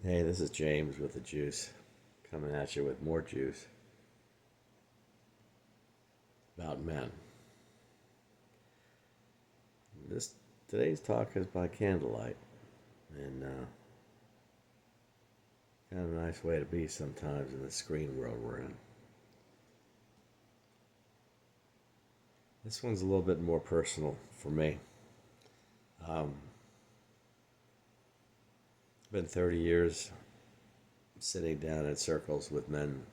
Hey, this is James with the juice, coming at you with more juice about men. This today's talk is by candlelight, and kind of a nice way to be sometimes in the screen world we're in. This one's a little bit more personal for me. Um, it's been 30 years sitting down in circles with men,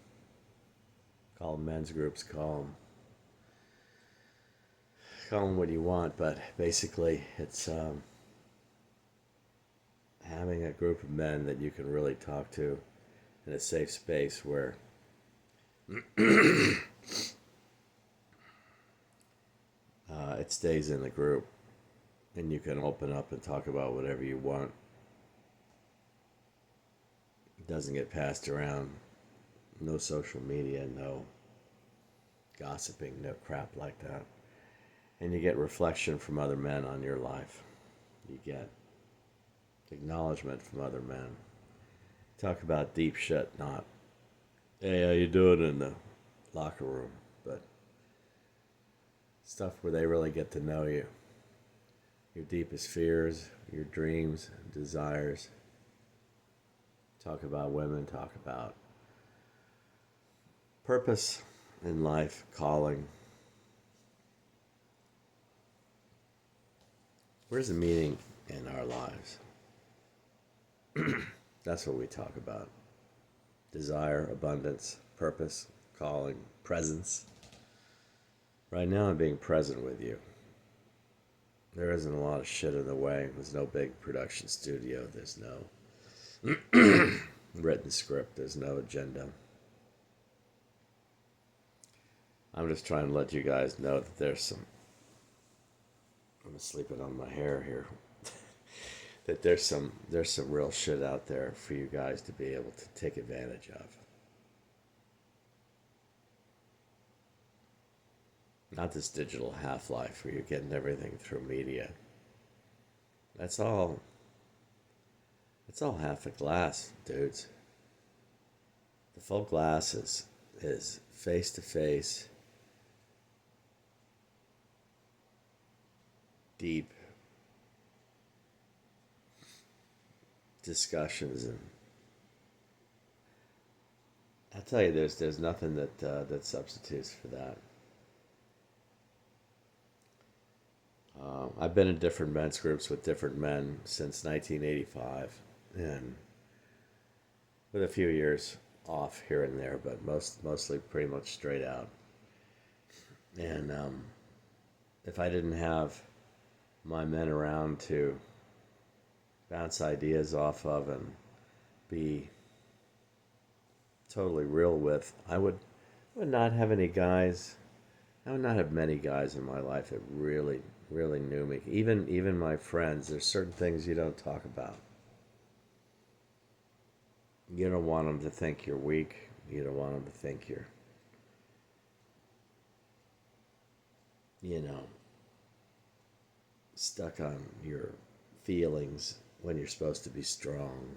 call them men's groups, call them what you want, but basically it's having a group of men that you can really talk to in a safe space where it stays in the group and you can open up and talk about whatever you want. It doesn't get passed around. No social media, no gossiping, no crap like that. And you get reflection from other men on your life. You get acknowledgement from other men. Talk about deep shit, not, hey, how you doing in the locker room, but stuff where they really get to know you. Your deepest fears, your dreams, desires. Talk about women, talk about purpose in life, calling. Where's the meaning in our lives? That's what we talk about. Desire, abundance, purpose, calling, presence. Right now I'm being present with you. There isn't a lot of shit in the way. There's no big production studio. There's no written script. There's no agenda. I'm just trying to let you guys know that there's some. I'm sleeping on my hair here. That there's some real shit out there for you guys to be able to take advantage of. Not this digital half-life where you're getting everything through media. That's all. It's all half a glass, dudes. The full glass is face to face, deep discussions, and I tell you, there's nothing that substitutes for that. I've been in different men's groups with different men since 1985, and with a few years off here and there, but mostly pretty much straight out. And if I didn't have my men around to bounce ideas off of and be totally real with, I would not have any guys. I would not have many guys in my life that really knew me. Even my friends, there's certain things you don't talk about. You don't want them to think you're weak. You don't want them to think you're, you know, stuck on your feelings when you're supposed to be strong.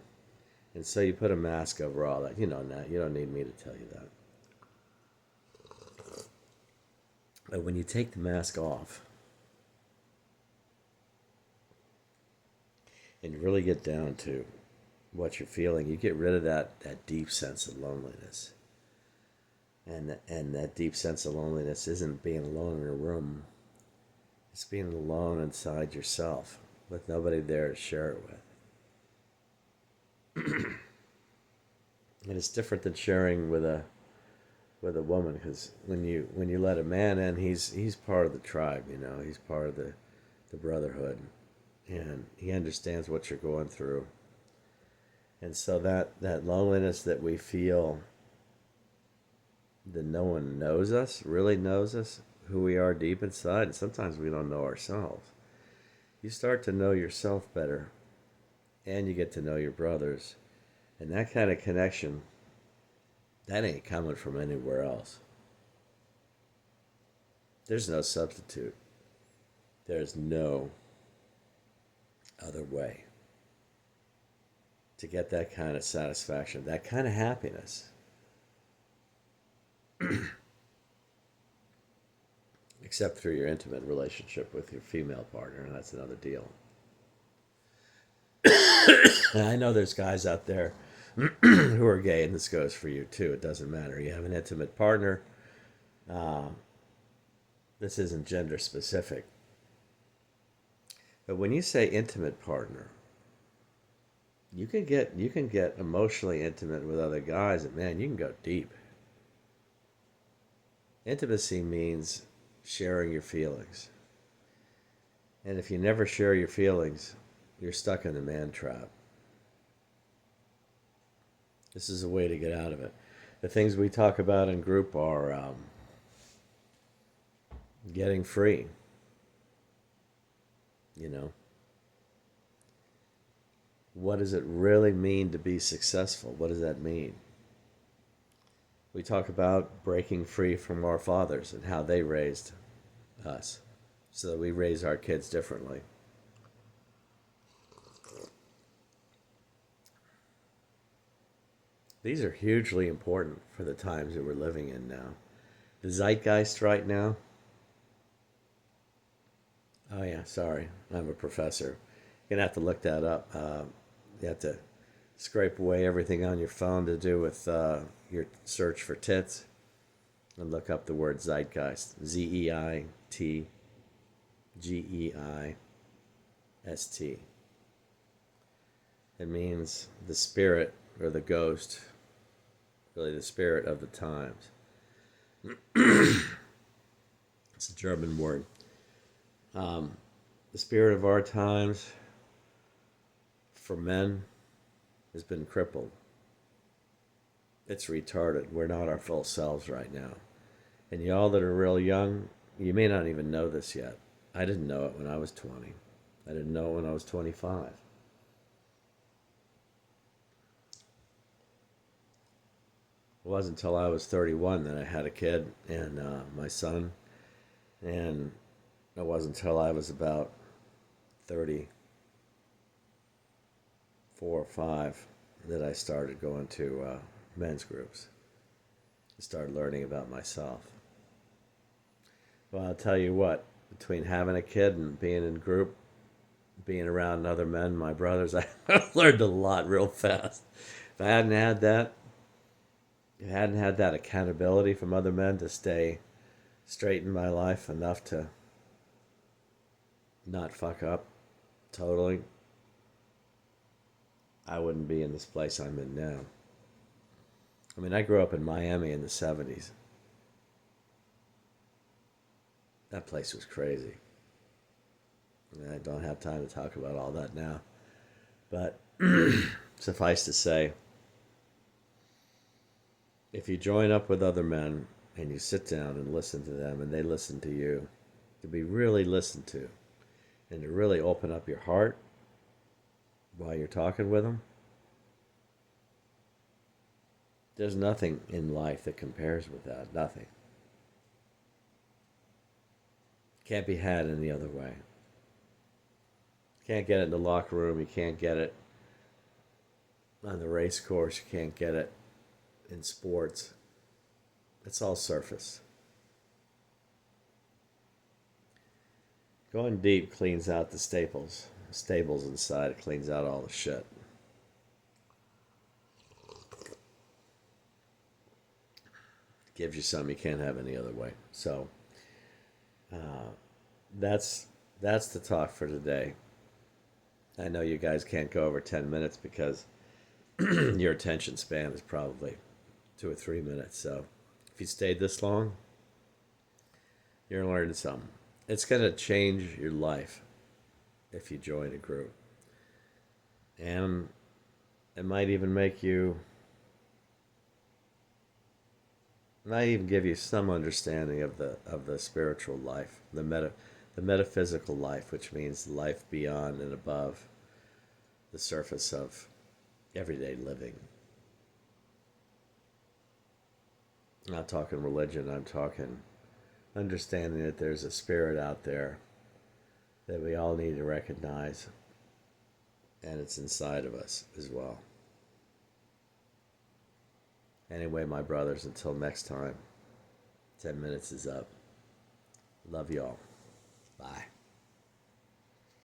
And so you put a mask over all that. You know that. You don't need me to tell you that. But when you take the mask off and you really get down to what you're feeling, you get rid of that deep sense of loneliness. And that deep sense of loneliness isn't being alone in a room. It's being alone inside yourself with nobody there to share it with. And it's different than sharing with a woman, because when you let a man in, he's part of the tribe. He's part of the brotherhood, and he understands what you're going through. And so that loneliness that we feel, that no one knows us, really knows us, who we are deep inside, and sometimes we don't know ourselves. You start to know yourself better, and you get to know your brothers, and that kind of connection, that ain't coming from anywhere else. There's no substitute. There's no other way to get that kind of satisfaction, that kind of happiness, except through your intimate relationship with your female partner, and that's another deal. And I know there's guys out there who are gay, and this goes for you too. It doesn't matter. You have an intimate partner. Uh, this isn't gender specific. But when you say intimate partner, you can get emotionally intimate with other guys, and man, you can go deep. Intimacy means sharing your feelings. And if you never share your feelings, you're stuck in the man trap. This is a way to get out of it. The things we talk about in group are getting free. You know, what does it really mean to be successful? What does that mean? We talk about breaking free from our fathers and how they raised us so that we raise our kids differently. These are hugely important for the times that we're living in now. The zeitgeist right now. Oh, yeah, sorry. I'm a professor. You're going to have to look that up. You have to scrape away everything on your phone to do with your search for tits and look up the word zeitgeist. Zeitgeist. It means the spirit or the ghost, really the spirit of the times. It's a German word. The spirit of our times for men has been crippled. It's retarded. We're not our full selves right now. And y'all that are real young, you may not even know this yet. I didn't know it when I was 20. I didn't know it when I was 25. It wasn't until I was 31 that I had a kid and my son. And it wasn't until I was about 34 or 5 that I started going to men's groups. I started learning about myself. Well, I'll tell you what, between having a kid and being in group, being around other men, my brothers, I learned a lot real fast. If I hadn't had that, accountability from other men to stay straight in my life enough to not fuck up totally, I wouldn't be in this place I'm in now. I mean, I grew up in Miami in the 70s. That place was crazy. I don't have time to talk about all that now. But suffice to say, if you join up with other men and you sit down and listen to them and they listen to you, to be really listened to and to really open up your heart while you're talking with them, there's nothing in life that compares with that. Nothing. Can't be had any other way. Can't get it in the locker room. You can't get it on the race course. You can't get it in sports. It's all surface. Going deep cleans out the stables inside. It cleans out all the shit. Gives you something you can't have any other way. So that's the talk for today. I know you guys can't go over 10 minutes because your attention span is probably 2 or 3 minutes. So if you stayed this long, you're learning something. It's going to change your life if you join a group. And it might even give you some understanding of the spiritual life, the metaphysical life, which means life beyond and above the surface of everyday living. I'm not talking religion, I'm talking understanding that there's a spirit out there that we all need to recognize, and it's inside of us as well. Anyway, my brothers, until next time, 10 minutes is up. Love y'all. Bye.